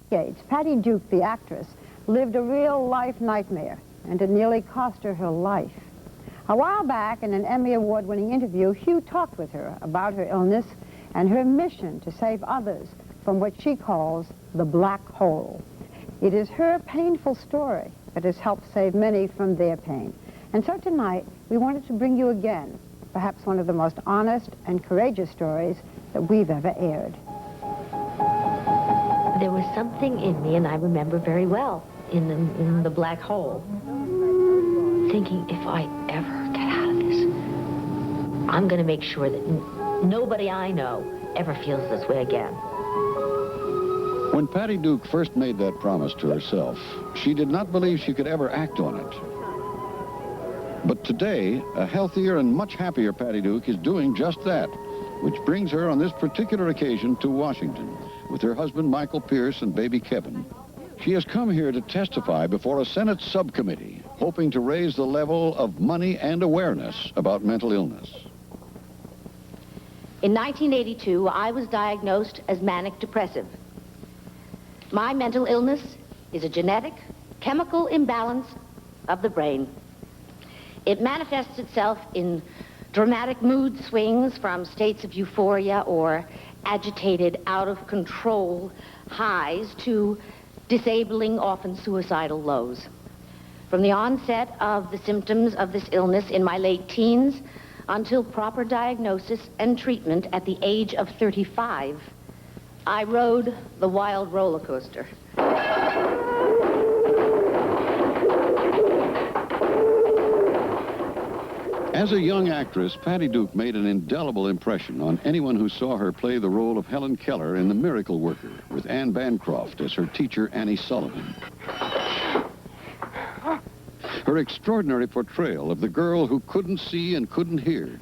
decades, Patty Duke, the actress, lived a real-life nightmare, and it nearly cost her her life. A while back, in an Emmy Award-winning interview, Hugh talked with her about her illness and her mission to save others from what she calls the black hole. It is her painful story that has helped save many from their pain. And so tonight, we wanted to bring you again, perhaps one of the most honest and courageous stories that we've ever aired. There was something in me, and I remember very well, in the black hole, thinking, if I ever get out of this, I'm going to make sure that nobody I know ever feels this way again. When Patty Duke first made that promise to herself, she did not believe she could ever act on it. But today, a healthier and much happier Patty Duke is doing just that, which brings her on this particular occasion to Washington with her husband Michael Pierce and baby Kevin. She has come here to testify before a Senate subcommittee, hoping to raise the level of money and awareness about mental illness. In 1982, I was diagnosed as manic depressive. My mental illness is a genetic, chemical imbalance of the brain. It manifests itself in dramatic mood swings from states of euphoria or agitated, out-of-control highs to disabling, often suicidal lows. From the onset of the symptoms of this illness in my late teens until proper diagnosis and treatment at the age of 35, I rode the wild roller coaster. As a young actress, Patty Duke made an indelible impression on anyone who saw her play the role of Helen Keller in The Miracle Worker, with Anne Bancroft as her teacher, Annie Sullivan. Her extraordinary portrayal of the girl who couldn't see and couldn't hear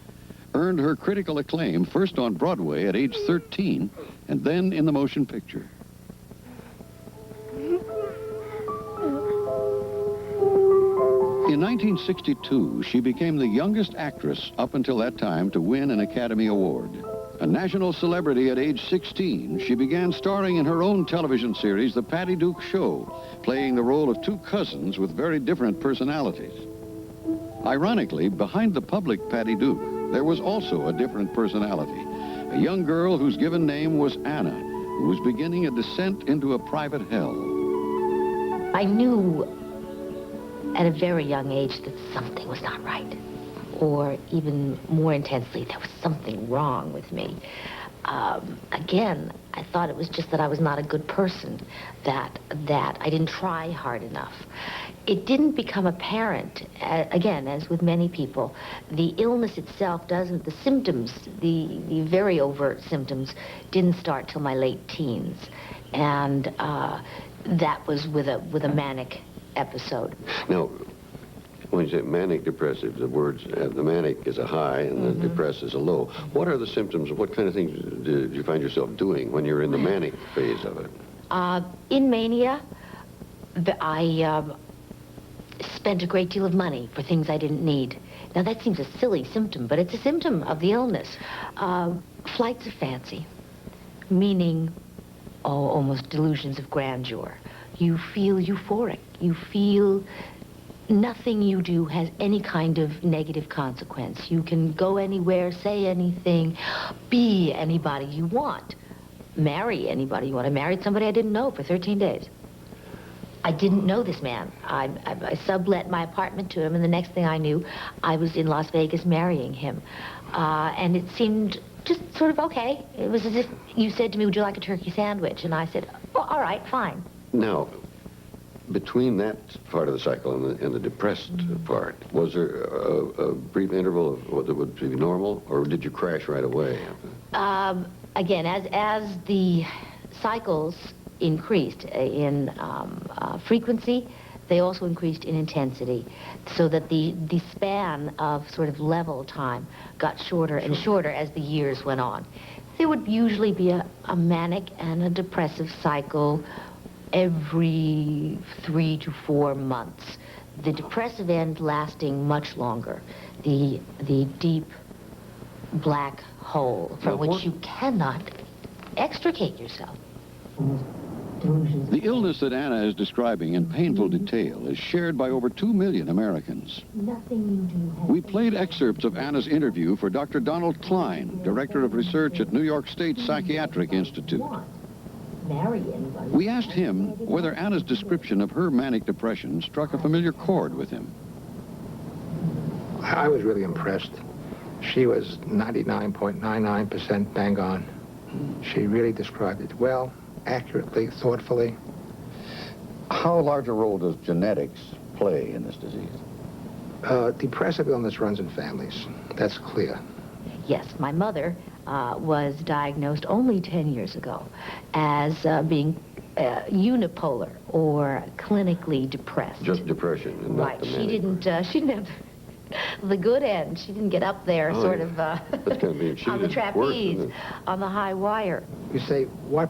earned her critical acclaim first on Broadway at age 13 and then in the motion picture. In 1962, she became the youngest actress up until that time to win an Academy Award. A national celebrity at age 16, she began starring in her own television series, The Patty Duke Show, playing the role of two cousins with very different personalities. Ironically, behind the public Patty Duke, there was also a different personality, a young girl whose given name was Anna, who was beginning a descent into a private hell. I knew at a very young age that something was not right. Or even more intensely, there was something wrong with me. Again, I thought it was just that I was not a good person, that I didn't try hard enough. It didn't become apparent, again, as with many people, the illness itself doesn't, the symptoms, the very overt symptoms, didn't start till my late teens. And that was with a manic episode. Now, when you say manic depressive, the words, the manic is a high and the depressed is a low. What are the symptoms? What kind of things did you find yourself doing when you're in the manic phase of it? In mania, I spent a great deal of money for things I didn't need. Now, that seems a silly symptom, but it's a symptom of the illness. Flights of fancy, meaning almost delusions of grandeur. You feel euphoric. You feel nothing you do has any kind of negative consequence. You can go anywhere, say anything, be anybody you want, marry anybody you want. I married somebody I didn't know for 13 days. I didn't know this man. I sublet my apartment to him, and the next thing I knew, I was in Las Vegas marrying him. And it seemed just sort of okay. It was as if you said to me, would you like a turkey sandwich? And I said, oh, all right, fine. Now, between that part of the cycle and the depressed part, was there a brief interval of what would be normal, or did you crash right away? Again, as the cycles increased in frequency, they also increased in intensity, so that the span of sort of level time got shorter and shorter as the years went on. There would usually be a manic and a depressive cycle every 3 to 4 months. The depressive end lasting much longer. The deep black hole from which you cannot extricate yourself. The illness that Anna is describing in painful detail is shared by over 2 million Americans. We played excerpts of Anna's interview for Dr. Donald Klein, Director of Research at New York State Psychiatric Institute. We asked him whether Anna's description of her manic depression struck a familiar chord with him. I was really impressed. She was 99.99% bang on. She really described it well, accurately, thoughtfully. How large a role does genetics play in this disease? Depressive illness runs in families. That's clear. Yes, my mother was diagnosed only 10 years ago as being unipolar or clinically depressed. Just depression and not Right. the She manic. didn't have the good end. She didn't get up there Oh, yeah. That's kind of being on the cheated. Worse, trapeze, isn't it? on the high wire. You say, what,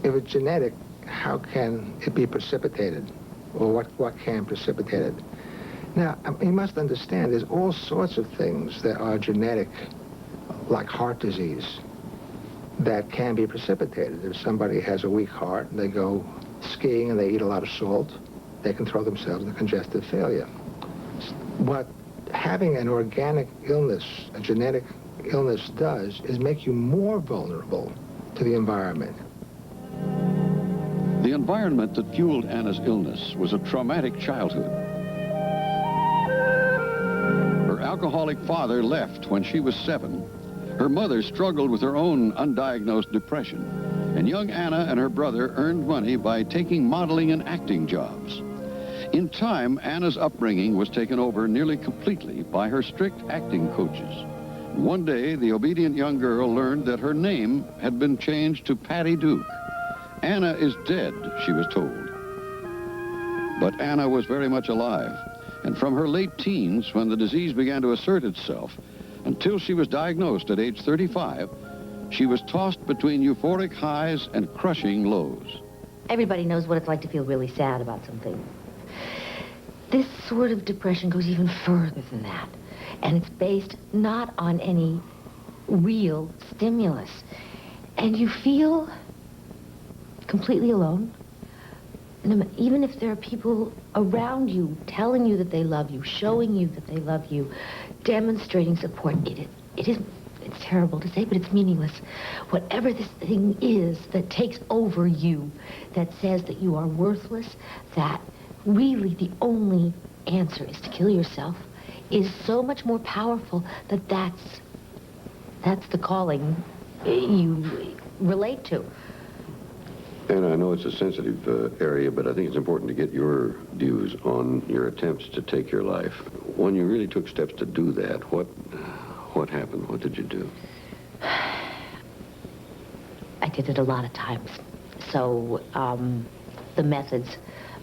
if it's genetic, how can it be precipitated? Or what can precipitate it? Now, you must understand, there's all sorts of things that are genetic, like heart disease, that can be precipitated. If somebody has a weak heart and they go skiing and they eat a lot of salt, they can throw themselves into congestive failure. What having an organic illness, a genetic illness does, is make you more vulnerable to the environment. The environment that fueled Anna's illness was a traumatic childhood. Her alcoholic father left when she was 7. Her mother struggled with her own undiagnosed depression, and young Anna and her brother earned money by taking modeling and acting jobs. In time, Anna's upbringing was taken over nearly completely by her strict acting coaches. One day, the obedient young girl learned that her name had been changed to Patty Duke. Anna is dead, she was told. But Anna was very much alive, and from her late teens, when the disease began to assert itself, until she was diagnosed at age 35, she was tossed between euphoric highs and crushing lows. Everybody knows what it's like to feel really sad about something. This sort of depression goes even further than that. And it's based not on any real stimulus. And you feel completely alone. Even if there are people around you telling you that they love you, showing you that they love you, demonstrating support, it's terrible to say, but it's meaningless. Whatever this thing is that takes over you, that says that you are worthless, that really the only answer is to kill yourself, is so much more powerful that that's the calling you relate to. And I know it's a sensitive area, but I think it's important to get your views on your attempts to take your life. When you really took steps to do that, what happened? What did you do? I did it a lot of times. So the methods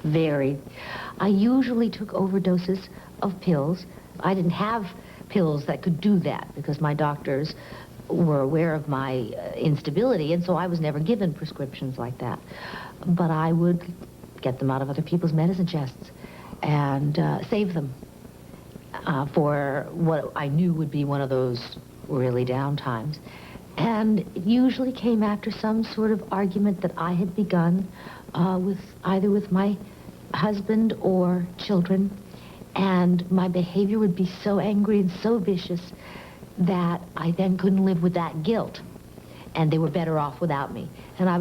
varied. I usually took overdoses of pills. I didn't have pills that could do that because my doctors were aware of my instability, and so I was never given prescriptions like that. But I would get them out of other people's medicine chests and save them for what I knew would be one of those really down times. And it usually came after some sort of argument that I had begun either with my husband or children, and my behavior would be so angry and so vicious that I then couldn't live with that guilt, and they were better off without me. And I